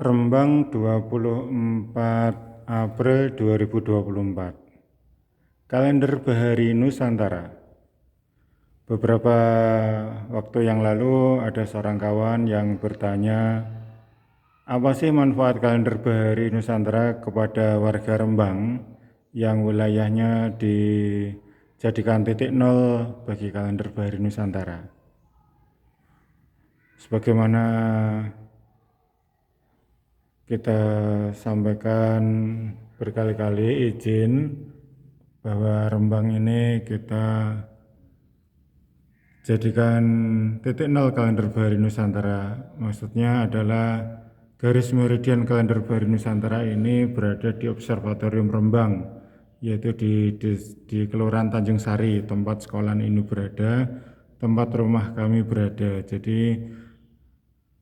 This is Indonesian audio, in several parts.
Rembang 24 April 2024. Kalender Bahari Nusantara. Beberapa waktu yang lalu ada seorang kawan yang bertanya, apa sih manfaat kalender Bahari Nusantara kepada warga Rembang yang wilayahnya dijadikan titik nol bagi kalender Bahari Nusantara. Sebagaimana kita sampaikan berkali-kali izin bahwa Rembang ini kita jadikan titik nol kalender Bahari Nusantara. Maksudnya adalah garis meridian kalender Bahari Nusantara ini berada di Observatorium Rembang, yaitu di Kelurahan Tanjung Sari, tempat sekolah ini berada, tempat rumah kami berada. Jadi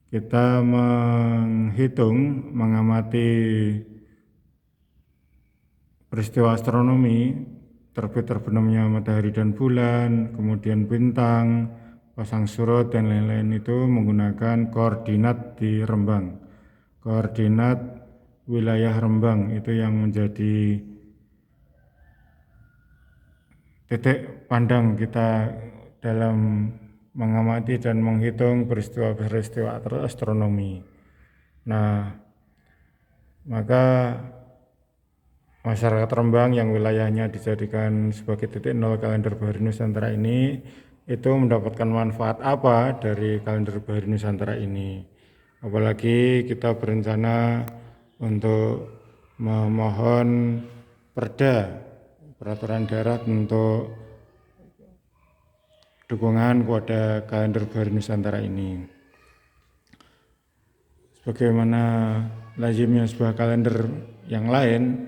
kita menghitung, mengamati peristiwa astronomi, terbit terbenamnya matahari dan bulan, kemudian bintang, pasang surut dan lain-lain itu menggunakan koordinat di Rembang. Koordinat wilayah Rembang itu yang menjadi titik pandang kita dalam mengamati dan menghitung peristiwa-peristiwa astronomi. Nah, maka masyarakat Rembang yang wilayahnya dijadikan sebagai titik nol kalender Bahari Nusantara ini itu mendapatkan manfaat apa dari kalender Bahari Nusantara ini? Apalagi kita berencana untuk memohon peraturan daerah untuk dukungan kepada kalender Bahari Nusantara ini. Sebagaimana lazimnya sebuah kalender yang lain,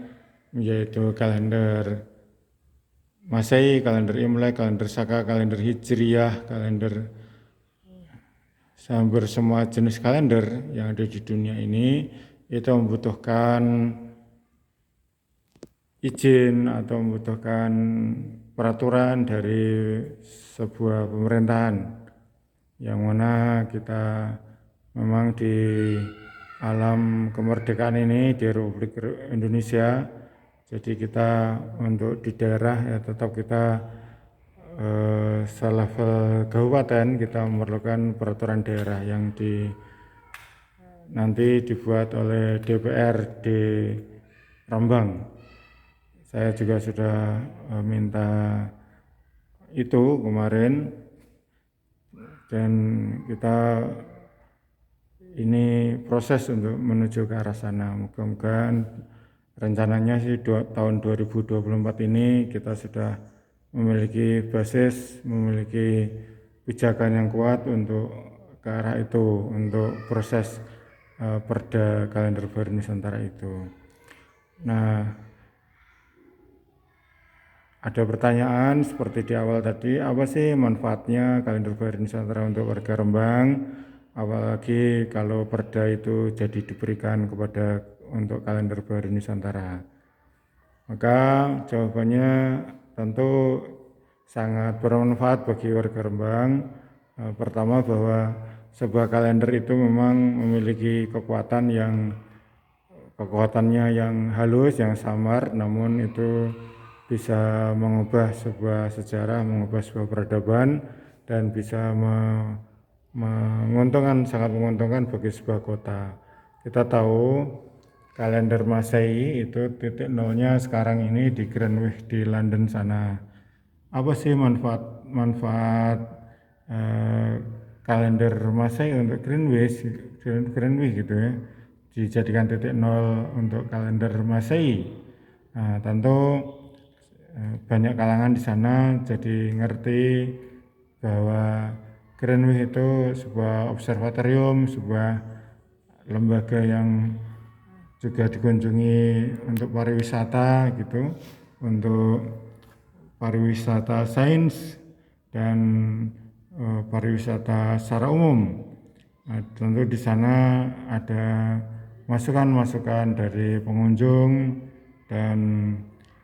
yaitu kalender Masehi, kalender Imlek, kalender Saka, kalender Hijriyah, kalender hampir semua jenis kalender yang ada di dunia ini itu membutuhkan izin atau membutuhkan peraturan dari sebuah pemerintahan, yang mana kita memang di alam kemerdekaan ini di Republik Indonesia, jadi kita untuk di daerah ya tetap kita selevel kabupaten kita memerlukan peraturan daerah yang nanti dibuat oleh DPR di Rembang. Saya juga sudah minta itu kemarin, dan kita ini proses untuk menuju ke arah sana. Mudah-mudahan rencananya sih tahun 2024 ini kita sudah memiliki basis, memiliki pijakan yang kuat untuk ke arah itu, untuk proses perda kalender Bahari Nusantara itu. Nah, ada pertanyaan seperti di awal tadi, apa sih manfaatnya kalender Bahari Nusantara untuk warga Rembang? Apalagi kalau perda itu jadi diberikan untuk kalender Bahari Nusantara. Maka jawabannya tentu sangat bermanfaat bagi warga Rembang. Pertama, bahwa sebuah kalender itu memang memiliki kekuatannya yang halus, yang samar, namun itu bisa mengubah sebuah sejarah, mengubah sebuah peradaban, dan bisa sangat menguntungkan bagi sebuah kota. Kita tahu kalender Masehi itu titik nolnya sekarang ini di Greenwich di London sana. Apa sih manfaat kalender Masehi untuk Greenwich gitu ya, dijadikan titik nol untuk kalender Masehi? Nah, tentu banyak kalangan di sana jadi ngerti bahwa Greenwich itu sebuah observatorium, sebuah lembaga yang juga dikunjungi untuk pariwisata gitu, untuk pariwisata sains dan pariwisata secara umum. Nah, tentu di sana ada masukan-masukan dari pengunjung, dan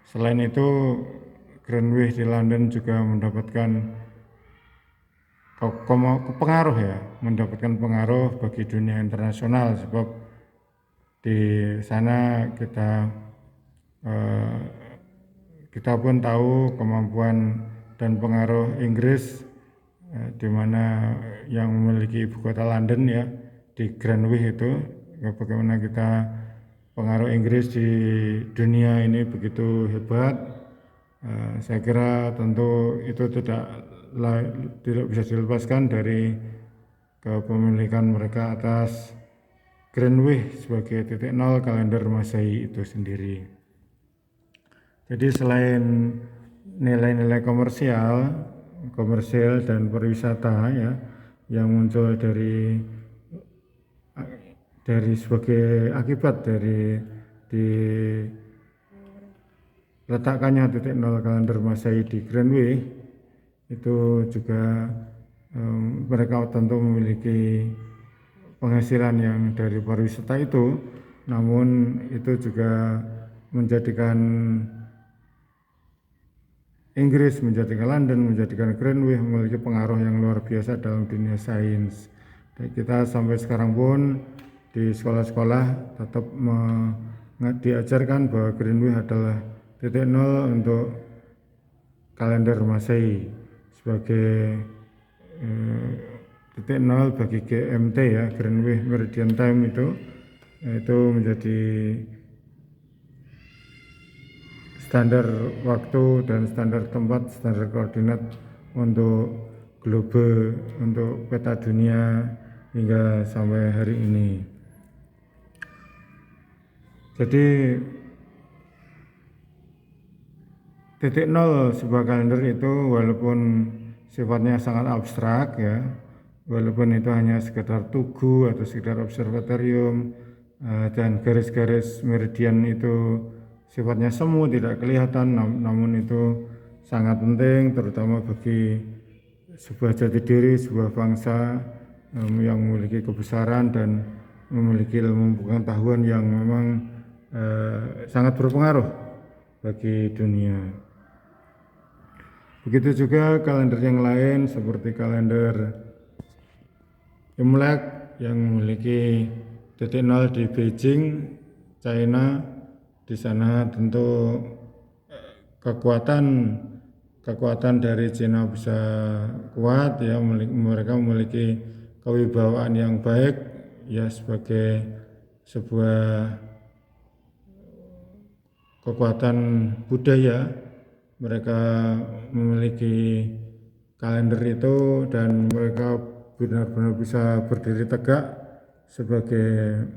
selain itu Greenwich di London juga mendapatkan mendapatkan pengaruh bagi dunia internasional, sebab Di sana eh, kita pun tahu kemampuan dan pengaruh Inggris, di mana yang memiliki ibu kota London ya, di Greenwich itu, bagaimana kita pengaruh Inggris di dunia ini begitu hebat. Saya kira tentu itu tidak bisa dilepaskan dari kepemilikan mereka atas Greenwich sebagai titik nol kalender Masehi itu sendiri. Jadi selain nilai-nilai komersial dan pariwisata ya, yang muncul dari sebagai akibat dari diletakkannya titik nol kalender Masehi di Greenwich, itu juga mereka tentu memiliki penghasilan yang dari pariwisata itu, namun itu juga menjadikan Inggris, menjadikan London, menjadikan Greenwich memiliki pengaruh yang luar biasa dalam dunia sains. Dan kita sampai sekarang pun di sekolah-sekolah tetap diajarkan bahwa Greenwich adalah titik nol untuk kalender Masehi sebagai titik nol bagi GMT ya, Greenwich Meridian Time itu menjadi standar waktu dan standar tempat, standar koordinat untuk globe, untuk peta dunia hingga sampai hari ini. Jadi titik nol sebuah kalender itu walaupun sifatnya sangat abstrak ya, walaupun itu hanya sekedar tugu atau sekedar observatorium, dan garis-garis meridian itu sifatnya semu, tidak kelihatan, namun itu sangat penting terutama bagi sebuah jati diri, sebuah bangsa yang memiliki kebesaran dan memiliki ilmu pengetahuan yang memang sangat berpengaruh bagi dunia. Begitu juga kalender yang lain seperti kalender Imlek yang memiliki titik nol di Beijing, China. Di sana tentu kekuatan dari Cina bisa kuat ya, mereka memiliki kewibawaan yang baik ya, sebagai sebuah kekuatan budaya. Mereka memiliki kalender itu dan mereka benar-benar bisa berdiri tegak sebagai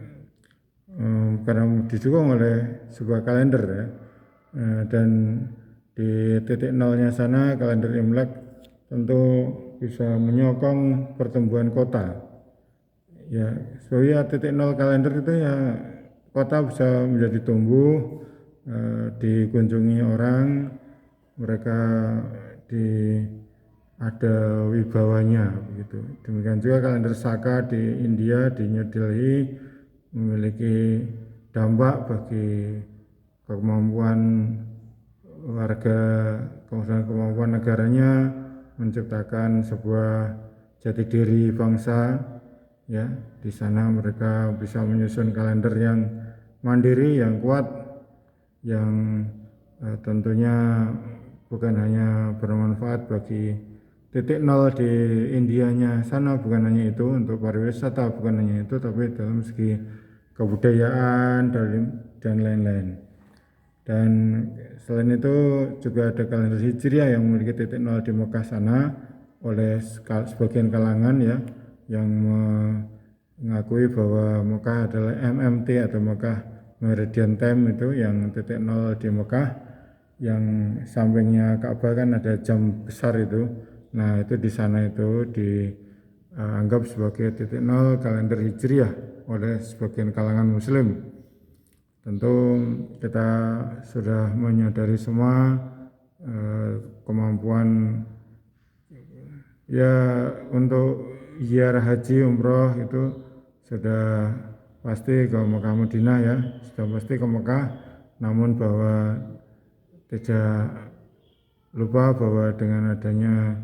karena didukung oleh sebuah kalender ya. Dan di titik nolnya sana kalender Imlek tentu bisa menyokong pertumbuhan kota ya, sebagai titik nol kalender itu ya, kota bisa menjadi tumbuh, dikunjungi orang, mereka ada wibawanya begitu. Demikian juga kalender Saka di India, di New Delhi, memiliki dampak bagi kemampuan warga, kemampuan negaranya menciptakan sebuah jati diri bangsa ya. Di sana mereka bisa menyusun kalender yang mandiri, yang kuat, yang tentunya bukan hanya bermanfaat bagi titik nol di Indianya sana, bukan hanya itu untuk pariwisata, bukan hanya itu, tapi dalam segi kebudayaan dan lain-lain. Dan selain itu juga ada kalender Hijriah yang memiliki titik nol di Mekah sana oleh sebagian kalangan ya, yang mengakui bahwa Mekah adalah MMT atau Mekah Meridian Time, itu yang titik nol di Mekah, yang sampingnya Ka'bah kan ada jam besar itu. Nah itu di sana itu dianggap sebagai titik nol kalender Hijriah oleh sebagian kalangan Muslim. Tentu kita sudah menyadari semua kemampuan ya untuk ziarah haji umroh itu sudah pasti ke Mekah Madinah ya, sudah pasti ke Mekah, namun bahwa tidak lupa bahwa dengan adanya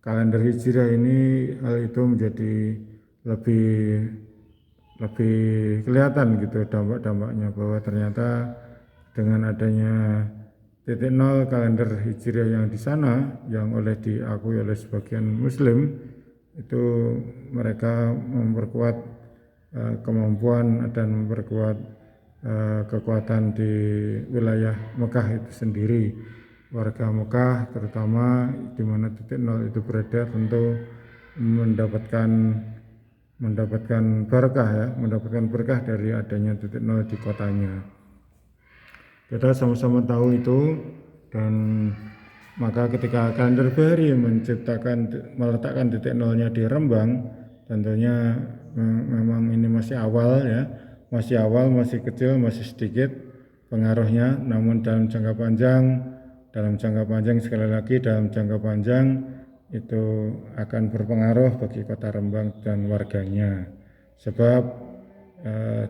kalender Hijriah ini, hal itu menjadi lebih lebih kelihatan gitu dampak-dampaknya, bahwa ternyata dengan adanya titik nol kalender Hijriah yang di sana, yang diakui oleh sebagian Muslim, itu mereka memperkuat kemampuan dan memperkuat kekuatan di wilayah Mekah itu sendiri. Warga Mekah terutama di mana titik nol itu berada tentu mendapatkan berkah dari adanya titik nol di kotanya. Kita sama-sama tahu itu, dan maka ketika kalender Bahari meletakkan titik nolnya di Rembang, tentunya memang ini masih awal ya, masih kecil, masih sedikit pengaruhnya, namun dalam jangka panjang sekali lagi dalam jangka panjang itu akan berpengaruh bagi kota Rembang dan warganya, sebab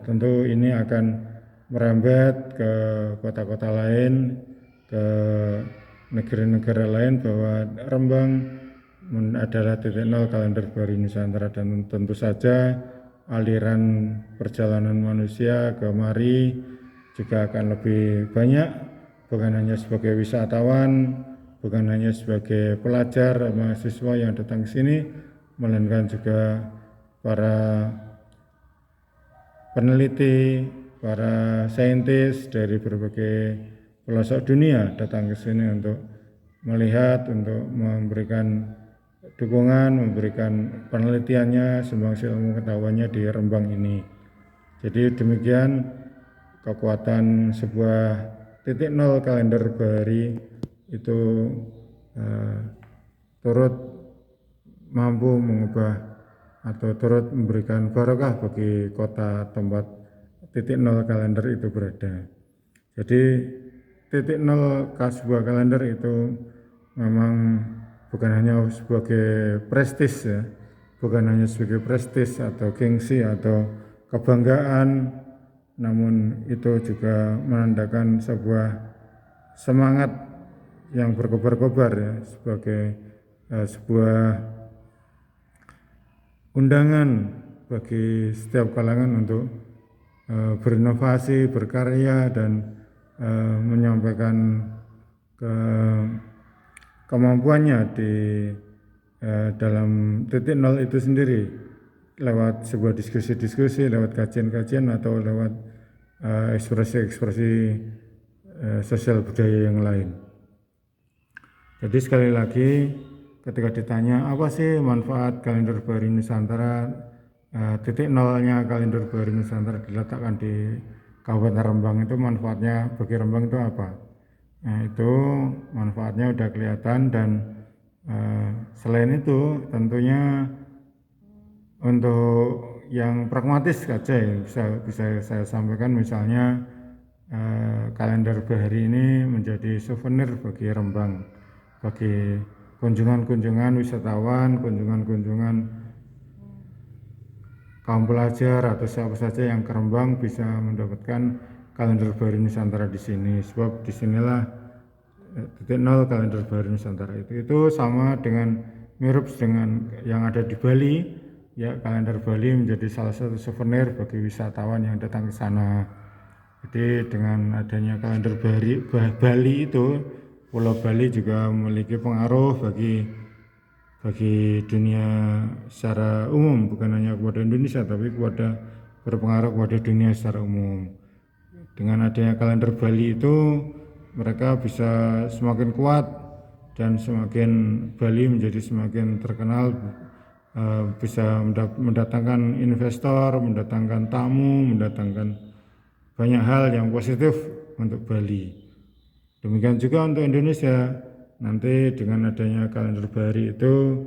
tentu ini akan merembet ke kota-kota lain, ke negara-negara lain, bahwa Rembang adalah titik nol kalender Bahari Nusantara, dan tentu saja aliran perjalanan manusia ke mari juga akan lebih banyak, bukan hanya sebagai wisatawan, bukan hanya sebagai pelajar mahasiswa yang datang ke sini, melainkan juga para peneliti, para saintis dari berbagai pelosok dunia datang ke sini untuk melihat, untuk memberikan dukungan, memberikan penelitiannya, sumbangsi ilmu pengetahuannya di Rembang ini. Jadi demikian kekuatan sebuah titik nol kalender Bahari itu turut mampu mengubah atau turut memberikan barokah bagi kota tempat titik nol kalender itu berada. Jadi titik nol sebuah kalender itu memang bukan hanya sebagai prestis ya, bukan hanya sebagai prestis atau gengsi atau kebanggaan, namun itu juga menandakan sebuah semangat yang berkobar-kobar ya, sebagai sebuah undangan bagi setiap kalangan untuk berinovasi, berkarya, dan menyampaikan kemampuannya di dalam titik nol itu sendiri, lewat sebuah diskusi-diskusi, lewat kajian-kajian, atau lewat ekspresi-ekspresi sosial budaya yang lain. Jadi sekali lagi, ketika ditanya apa sih manfaat kalender Bahari Nusantara, titik nolnya kalender Bahari Nusantara diletakkan di Kabupaten Rembang, itu manfaatnya bagi Rembang itu apa? Nah, itu manfaatnya udah kelihatan, dan selain itu tentunya untuk yang pragmatis saja ya, bisa saya sampaikan, misalnya kalender Bahari ini menjadi souvenir bagi Rembang, bagi kunjungan-kunjungan wisatawan, kunjungan-kunjungan kaum pelajar atau siapa saja yang ke Rembang bisa mendapatkan kalender Bahari Nusantara di sini, sebab disinilah titik nol kalender Bahari Nusantara itu sama dengan mirip dengan yang ada di Bali ya. Kalender Bali menjadi salah satu souvenir bagi wisatawan yang datang ke sana. Jadi dengan adanya kalender Bali itu, Pulau Bali juga memiliki pengaruh bagi dunia secara umum, bukan hanya kepada Indonesia tapi berpengaruh kepada dunia secara umum. Dengan adanya kalender Bali itu, mereka bisa semakin kuat, dan Bali menjadi semakin terkenal, bisa mendatangkan investor, mendatangkan tamu, mendatangkan banyak hal yang positif untuk Bali. Demikian juga untuk Indonesia, nanti dengan adanya kalender Bahari itu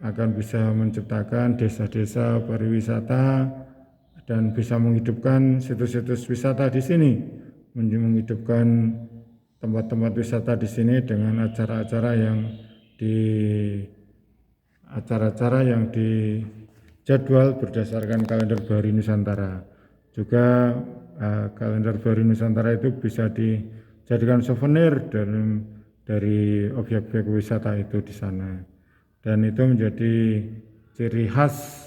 akan bisa menciptakan desa-desa pariwisata dan bisa menghidupkan situs-situs wisata di sini, menghidupkan tempat-tempat wisata di sini dengan acara-acara yang dijadwal berdasarkan kalender Bahari Nusantara. Juga kalender Bahari Nusantara itu bisa dijadikan souvenir dari objek-objek wisata itu di sana, dan itu menjadi ciri khas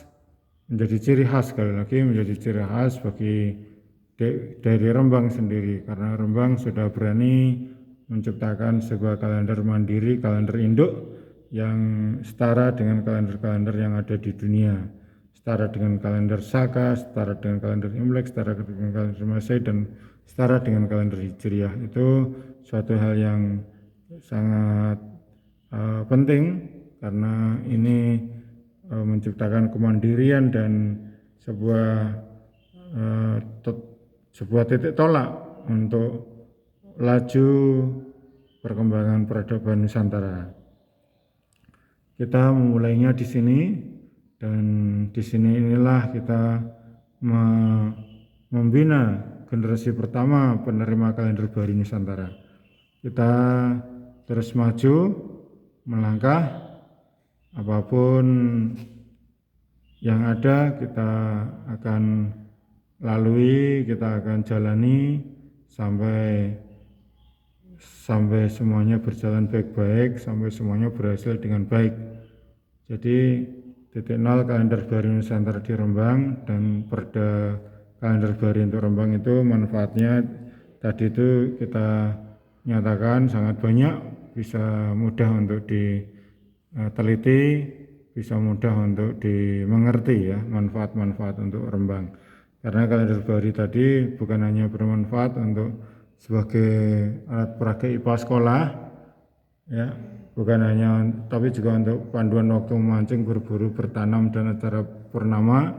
menjadi ciri khas, sekali lagi menjadi ciri khas bagi dari Rembang sendiri, karena Rembang sudah berani menciptakan sebuah kalender mandiri, kalender induk yang setara dengan kalender-kalender yang ada di dunia, setara dengan kalender Saka, setara dengan kalender Imlek, setara dengan kalender Masehi, dan setara dengan kalender Hijriah. Itu suatu hal yang sangat penting, karena ini menciptakan kemandirian dan sebuah sebuah titik tolak untuk laju perkembangan peradaban Nusantara. Kita memulainya di sini, dan di sini inilah kita membina generasi pertama penerima kalender baru Nusantara. Kita terus maju, melangkah, apapun yang ada kita akan lalui, kita akan jalani sampai semuanya berjalan baik-baik, sampai semuanya berhasil dengan baik. Jadi titik nol kalender baru Nusantara di Rembang dan perda kalender baru untuk Rembang itu manfaatnya tadi itu kita nyatakan sangat banyak, bisa mudah untuk diteliti, bisa mudah untuk dimengerti ya, manfaat-manfaat untuk Rembang. Karena kalender baru tadi bukan hanya bermanfaat untuk sebagai alat peraga IPA sekolah ya, bukan hanya, tapi juga untuk panduan waktu memancing, berburu, bertanam, dan acara purnama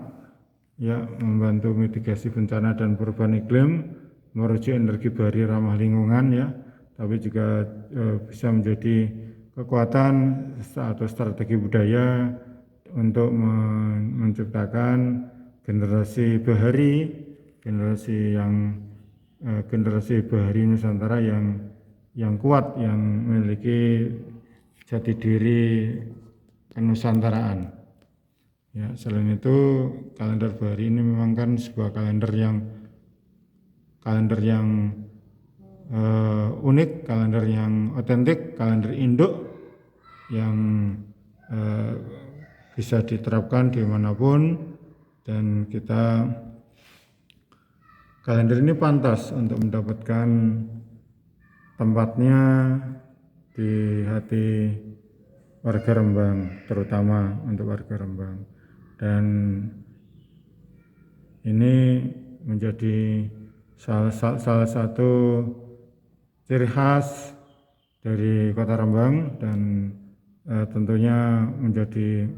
ya, membantu mitigasi bencana dan perubahan iklim, merujuk energi baru ramah lingkungan ya, tapi juga bisa menjadi kekuatan atau strategi budaya untuk menciptakan generasi bahari, generasi bahari Nusantara yang kuat, yang memiliki jati diri kenusantaraan. Ya, selain itu kalender bahari ini memang kan sebuah kalender yang unik, kalender yang otentik, kalender induk yang bisa diterapkan dimanapun, dan kalender ini pantas untuk mendapatkan tempatnya di hati warga Rembang, terutama untuk warga Rembang. Dan ini menjadi salah satu ciri khas dari Kota Rembang, dan tentunya menjadi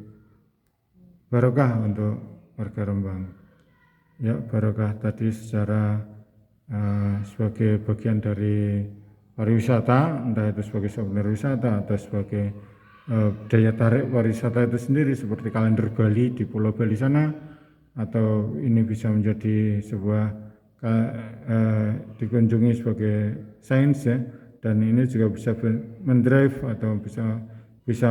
barokah untuk warga Rembang. Ya, barokah tadi secara sebagai bagian dari pariwisata, entah itu sebagai souvenir wisata atau sebagai daya tarik pariwisata itu sendiri, seperti kalender Bali di Pulau Bali sana, atau ini bisa menjadi sebuah dikunjungi sebagai sains ya, dan ini juga bisa mendrive atau bisa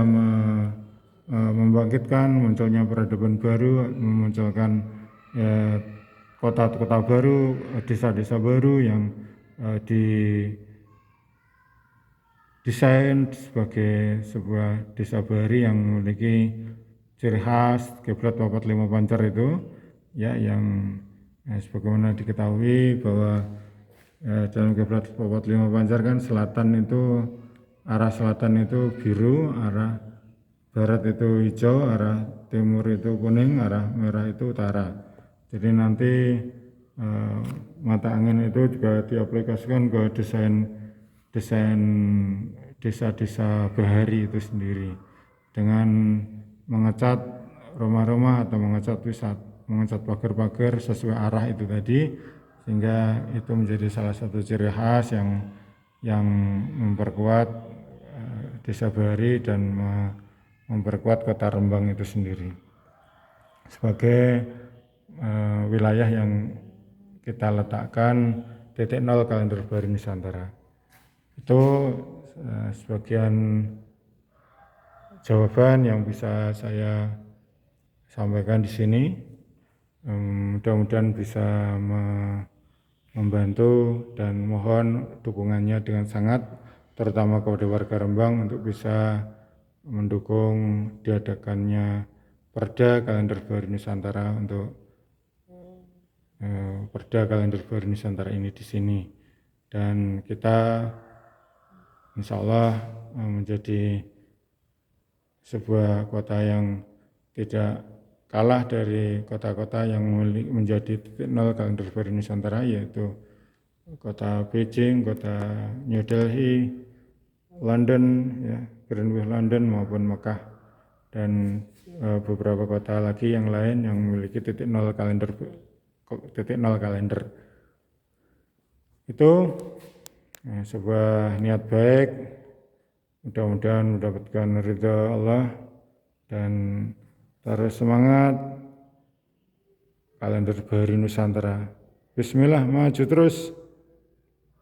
membangkitkan munculnya peradaban baru, memunculkan kota-kota baru, desa-desa baru yang didesain sebagai sebuah desa bahari yang memiliki ciri khas kiblat papat lima pancar itu ya, yang sebagaimana diketahui bahwa dalam kiblat papat lima pancar kan arah selatan itu biru, arah barat itu hijau, arah timur itu kuning, arah merah itu utara. Jadi nanti mata angin itu juga diaplikasikan ke desain desa-desa bahari itu sendiri, dengan mengecat rumah-rumah atau mengecat pagar-pagar sesuai arah itu tadi, sehingga itu menjadi salah satu ciri khas yang memperkuat desa bahari dan memperkuat Kota Rembang itu sendiri sebagai wilayah yang kita letakkan titik nol kalender baru Nusantara. Itu sebagian jawaban yang bisa saya sampaikan di sini. Mudah-mudahan bisa membantu, dan mohon dukungannya dengan sangat, terutama kepada warga Rembang, untuk bisa mendukung diadakannya Perda Kalender Baru Nusantara untuk Perda Kalender Baru Nusantara ini di sini, dan kita insya Allah menjadi sebuah kota yang tidak kalah dari kota-kota yang menjadi titik nol Kalender Baru Nusantara, yaitu kota Beijing, kota New Delhi, London, ya, Greenwich London maupun Mekah, dan beberapa kota lagi yang lain yang memiliki titik nol kalender. Itu sebuah niat baik, mudah-mudahan mendapatkan ridha Allah, dan terus semangat Kalender Baru Nusantara. Bismillah, maju terus.